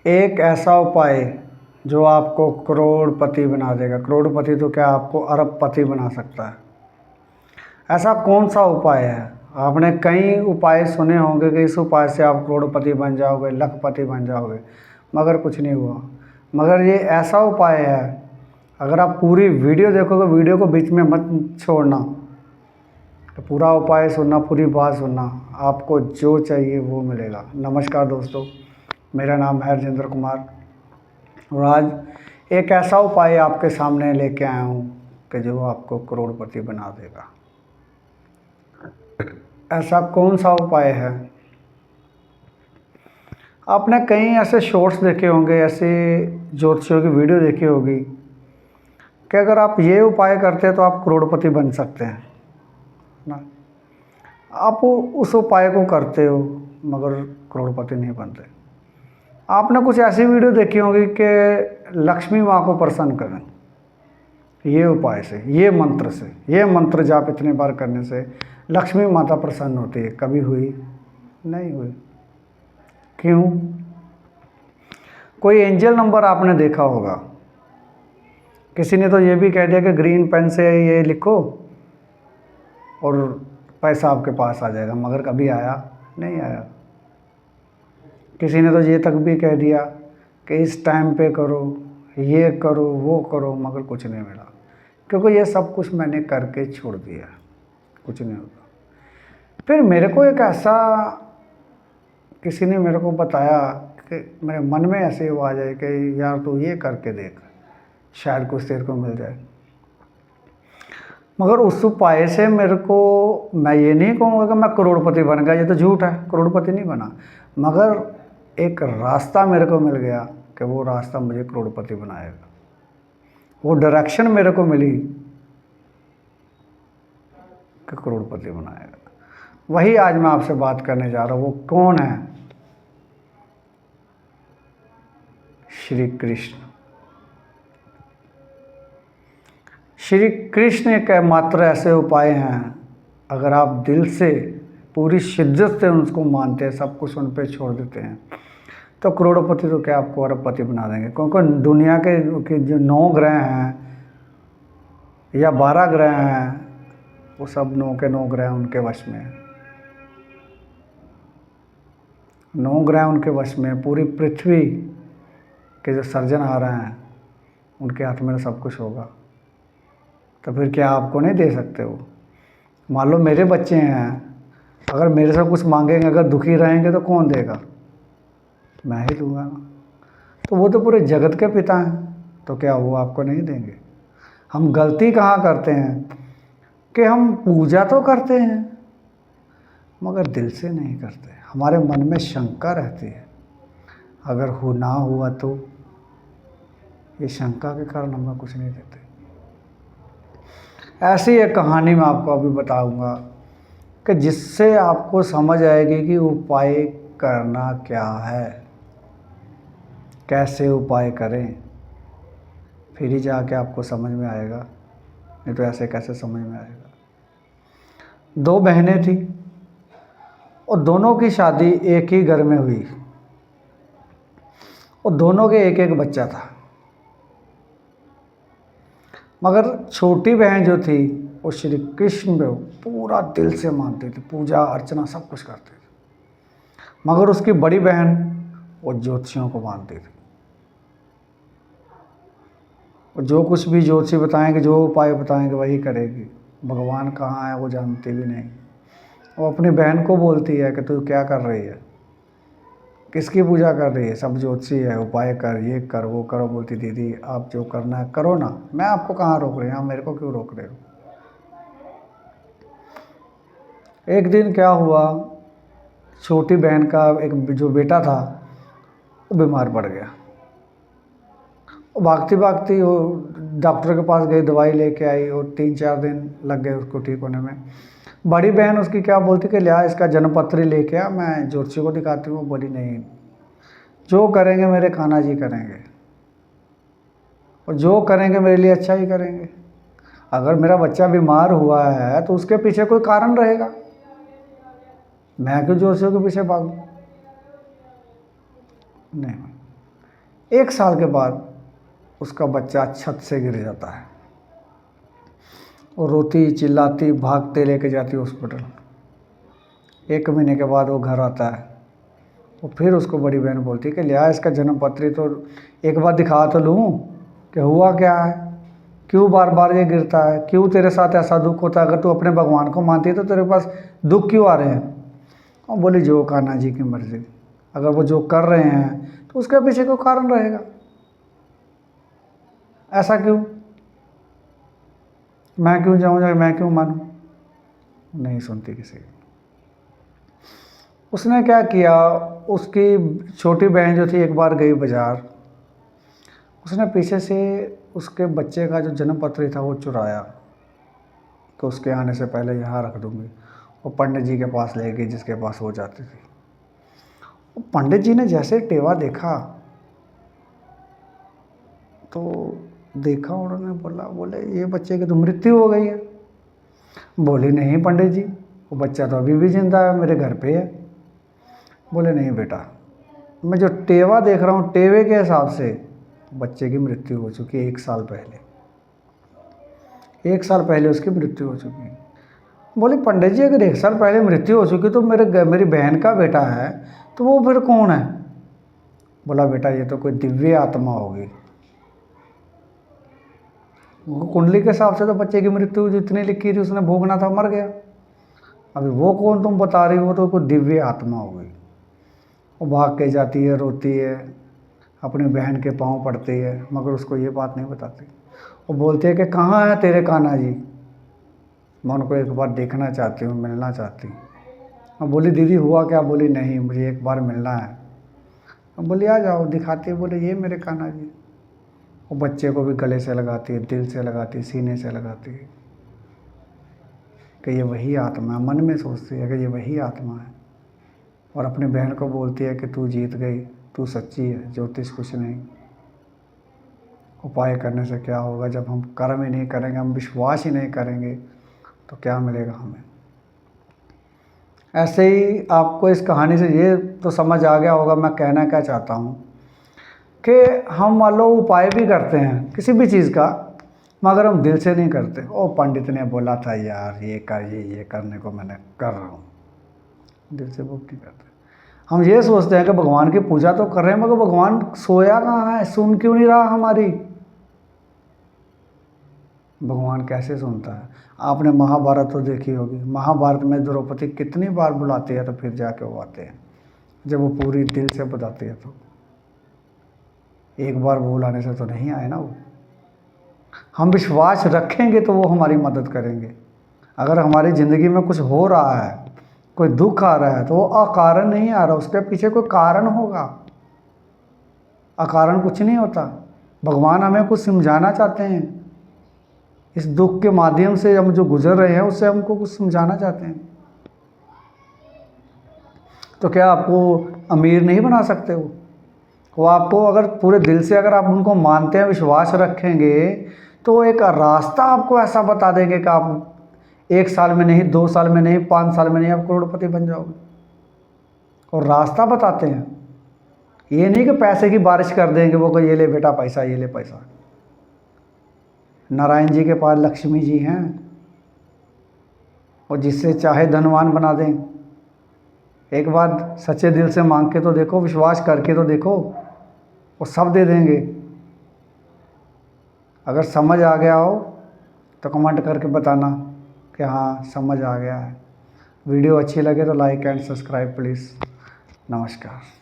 एक ऐसा उपाय जो आपको करोड़पति बना देगा। करोड़पति तो क्या, आपको अरबपति बना सकता है। ऐसा कौन सा उपाय है? आपने कई उपाय सुने होंगे कि इस उपाय से आप करोड़पति बन जाओगे, लखपति बन जाओगे, मगर कुछ नहीं हुआ। मगर ये ऐसा उपाय है, अगर आप पूरी वीडियो देखोगे, वीडियो को बीच में मत छोड़ना, तो पूरा उपाय सुनना, पूरी बात सुनना, आपको जो चाहिए वो मिलेगा। नमस्कार दोस्तों, मेरा नाम है राजेंद्र कुमार और आज एक ऐसा उपाय आपके सामने लेके आया हूँ कि जो आपको करोड़पति बना देगा। ऐसा कौन सा उपाय है? आपने कई ऐसे शॉर्ट्स देखे होंगे, ऐसे ज्योतिषियों की वीडियो देखी होगी कि अगर आप ये उपाय करते हैं तो आप करोड़पति बन सकते हैं ना। आप उस उपाय को करते हो मगर करोड़पति नहीं बनते। आपने कुछ ऐसी वीडियो देखी होगी कि लक्ष्मी माँ को प्रसन्न करें ये उपाय से, ये मंत्र से, ये मंत्र जाप इतने बार करने से लक्ष्मी माता प्रसन्न होती है। कभी हुई? नहीं हुई। क्यों? कोई एंजल नंबर आपने देखा होगा, किसी ने तो ये भी कह दिया कि ग्रीन पेन से ये लिखो और पैसा आपके पास आ जाएगा, मगर कभी आया? नहीं आया। किसी ने तो ये तक भी कह दिया कि इस टाइम पे करो, ये करो, वो करो, मगर कुछ नहीं मिला, क्योंकि ये सब कुछ मैंने करके छोड़ दिया, कुछ नहीं होता। फिर मेरे को एक ऐसा किसी ने मेरे को बताया कि मेरे मन में ऐसी आवाज़ आई कि यार तू ये करके देख, शायद कुछ तेरे को मिल जाए। मगर उस उपाय से मेरे को, मैं ये नहीं कहूँगा कि मैं करोड़पति बन गया, ये तो झूठ है, करोड़पति नहीं बना, मगर एक रास्ता मेरे को मिल गया कि वो रास्ता मुझे करोड़पति बनाएगा। वो डायरेक्शन मेरे को मिली कि करोड़पति बनाएगा। वही आज मैं आपसे बात करने जा रहा हूँ। वो कौन है? श्री कृष्ण। श्री कृष्ण के मात्र ऐसे उपाय हैं, अगर आप दिल से पूरी शिद्दत से उसको मानते हैं, सब कुछ उन पे छोड़ देते हैं, तो करोड़पति तो क्या, आपको अरबपति बना देंगे। क्योंकि दुनिया के जो 9 ग्रह हैं या 12 ग्रह हैं, वो सब 9 के 9 ग्रह उनके वश में हैं। 9 ग्रह उनके वश में। पूरी पृथ्वी के जो सर्जनहार हैं उनके हाथ में सब कुछ होगा। तो फिर क्या आपको नहीं दे सकते वो? मान लो मेरे बच्चे हैं, अगर मेरे से कुछ मांगेंगे, अगर दुखी रहेंगे तो कौन देगा? मैं ही दूंगा ना। तो वो तो पूरे जगत के पिता हैं, तो क्या वो आपको नहीं देंगे? हम गलती कहाँ करते हैं कि हम पूजा तो करते हैं मगर दिल से नहीं करते। हमारे मन में शंका रहती है, अगर हो ना हुआ तो। ये शंका के कारण हमें कुछ नहीं देते। ऐसी एक कहानी मैं आपको अभी बताऊंगा कि जिससे आपको समझ आएगी कि उपाय करना क्या है, कैसे उपाय करें, फिर ही जाके आपको समझ में आएगा, नहीं तो ऐसे कैसे समझ में आएगा। 2 बहनें थी और दोनों की शादी एक ही घर में हुई और दोनों के एक एक बच्चा था। मगर छोटी बहन जो थी वो श्री कृष्ण को पूरा दिल से मानती थी, पूजा अर्चना सब कुछ करती थी। मगर उसकी बड़ी बहन वो ज्योतिषियों को मानती थी। और जो कुछ भी ज्योतिषी बताएंगे, जो उपाय बताएंगे वही करेगी। भगवान कहाँ है वो जानती भी नहीं। वो अपनी बहन को बोलती है कि तू क्या कर रही है, किसकी पूजा कर रही है, सब ज्योतिषी है, उपाय कर, ये कर, वो करो। बोलती दीदी आप जो करना है करो ना, मैं आपको कहाँ रोक रही हूँ, आप मेरे को क्यों रोक रहे हो। एक दिन क्या हुआ, छोटी बहन का एक जो बेटा था वो बीमार पड़ गया। वो भागती भागती वो डॉक्टर के पास गई, दवाई लेके आई और 3-4 दिन लग गए उसको ठीक होने में। बड़ी बहन उसकी क्या बोलती कि लिया इसका जन्मपत्री लेके आ, मैं ज्योतिषी को दिखाती हूँ। बोली नहीं, जो करेंगे मेरे कान्हा जी करेंगे और जो करेंगे मेरे लिए अच्छा ही करेंगे। अगर मेरा बच्चा बीमार हुआ है तो उसके पीछे कोई कारण रहेगा, मैं क्यों ज्योतिषियों के पीछे भागूं? नहीं। 1 साल के बाद उसका बच्चा छत से गिर जाता है और रोती चिल्लाती भागते लेके जाती हॉस्पिटल। 1 महीने के बाद वो घर आता है। और फिर उसको बड़ी बहन बोलती है कि लिया इसका जन्म पत्री तो एक बार दिखा तो लूँ कि हुआ क्या है, क्यों बार बार ये गिरता है, क्यों तेरे साथ ऐसा दुख होता है। अगर तू अपने भगवान को मानती है तो तेरे पास दुख क्यों आ रहे हैं। और बोली जो कान्हा जी की मर्जी, अगर वो जो कर रहे हैं तो उसके पीछे कोई कारण रहेगा, ऐसा क्यों, मैं क्यों जाऊँ, मैं क्यों मानूँ। नहीं सुनती किसी की। उसने क्या किया, उसकी छोटी बहन जो थी एक बार गई बाज़ार, उसने पीछे से उसके बच्चे का जो जन्म पत्री था वो चुराया कि उसके आने से पहले यहाँ रख दूँगी। वो पंडित जी के पास ले गई जिसके पास वो जाती थी। वो पंडित जी ने जैसे टेवा देखा तो देखा, उन्होंने बोले ये बच्चे की तो मृत्यु हो गई है। बोली नहीं पंडित जी, वो बच्चा तो अभी भी जिंदा है, मेरे घर पे है। बोले नहीं बेटा, मैं जो टेवा देख रहा हूँ टेवे के हिसाब से बच्चे की मृत्यु हो चुकी है 1 साल पहले, 1 साल पहले उसकी मृत्यु हो चुकी है। बोले पंडित जी अगर 1 साल पहले मृत्यु हो चुकी तो मेरी बहन का बेटा है तो वो फिर कौन है। बोला बेटा ये तो कोई दिव्य आत्मा होगी। वो कुंडली के हिसाब से तो बच्चे की मृत्यु जितनी लिखी थी उसने भोगना था, मर गया। अभी वो कौन तुम बता रही हो, तो कोई दिव्य आत्मा होगी। वो भाग के जाती है, रोती है, अपनी बहन के पाँव पड़ती है, मगर उसको ये बात नहीं बताती। वो बोलती है कि कहाँ है तेरे कान्हा जी, मैं उनको एक बार देखना चाहती हूँ, मिलना चाहती हूँ। मैं बोली दीदी हुआ क्या। बोली नहीं मुझे एक बार मिलना है। मैं बोली आ जाओ, दिखाती है। बोले ये मेरे कान्हा जी। वो बच्चे को भी गले से लगाती है, दिल से लगाती है, सीने से लगाती है कि ये वही आत्मा है। मन में सोचती है कि ये वही आत्मा है। और अपनी बहन को बोलती है कि तू जीत गई, तू सच्ची है, ज्योतिष कुछ नहीं। उपाय करने से क्या होगा, जब हम कर्म ही नहीं करेंगे, हम विश्वास ही नहीं करेंगे तो क्या मिलेगा हमें। ऐसे ही आपको इस कहानी से ये तो समझ आ गया होगा मैं कहना क्या चाहता हूँ कि हम मान लो उपाय भी करते हैं किसी भी चीज़ का, मगर हम दिल से नहीं करते। ओ पंडित ने बोला था यार ये कर, ये करने को मैंने कर रहा हूँ, दिल से वो नहीं करते। हम ये सोचते हैं कि भगवान की पूजा तो कर रहे हैं, मगर भगवान सोया कहाँ है, सुन क्यों नहीं रहा हमारी। भगवान कैसे सुनता है। आपने महाभारत तो देखी होगी, महाभारत में द्रौपदी कितनी बार बुलाती है तो फिर जाके वो आते हैं, जब वो पूरी दिल से बताती है तो। एक बार बुलाने से तो नहीं आए ना वो। हम विश्वास रखेंगे तो वो हमारी मदद करेंगे। अगर हमारी ज़िंदगी में कुछ हो रहा है, कोई दुख आ रहा है, तो वो अकारण नहीं आ रहा, उसके पीछे कोई कारण होगा। अकारण कुछ नहीं होता। भगवान हमें कुछ समझाना चाहते हैं, इस दुख के माध्यम से हम जो गुजर रहे हैं उससे हमको कुछ समझाना चाहते हैं। तो क्या आपको अमीर नहीं बना सकते वो आपको अगर पूरे दिल से अगर आप उनको मानते हैं, विश्वास रखेंगे, तो एक रास्ता आपको ऐसा बता देंगे कि आप 1 साल में नहीं, 2 साल में नहीं, 5 साल में नहीं, आप करोड़पति बन जाओगे। और रास्ता बताते हैं, ये नहीं कि पैसे की बारिश कर देंगे वो, को ये ले बेटा पैसा, ये ले पैसा। नारायण जी के पास लक्ष्मी जी हैं, और जिससे चाहे धनवान बना दें। एक बार सच्चे दिल से मांग के तो देखो, विश्वास करके तो देखो, वो सब दे देंगे। अगर समझ आ गया हो तो कमेंट करके बताना कि हाँ समझ आ गया है। वीडियो अच्छी लगे तो लाइक एंड सब्सक्राइब प्लीज़। नमस्कार।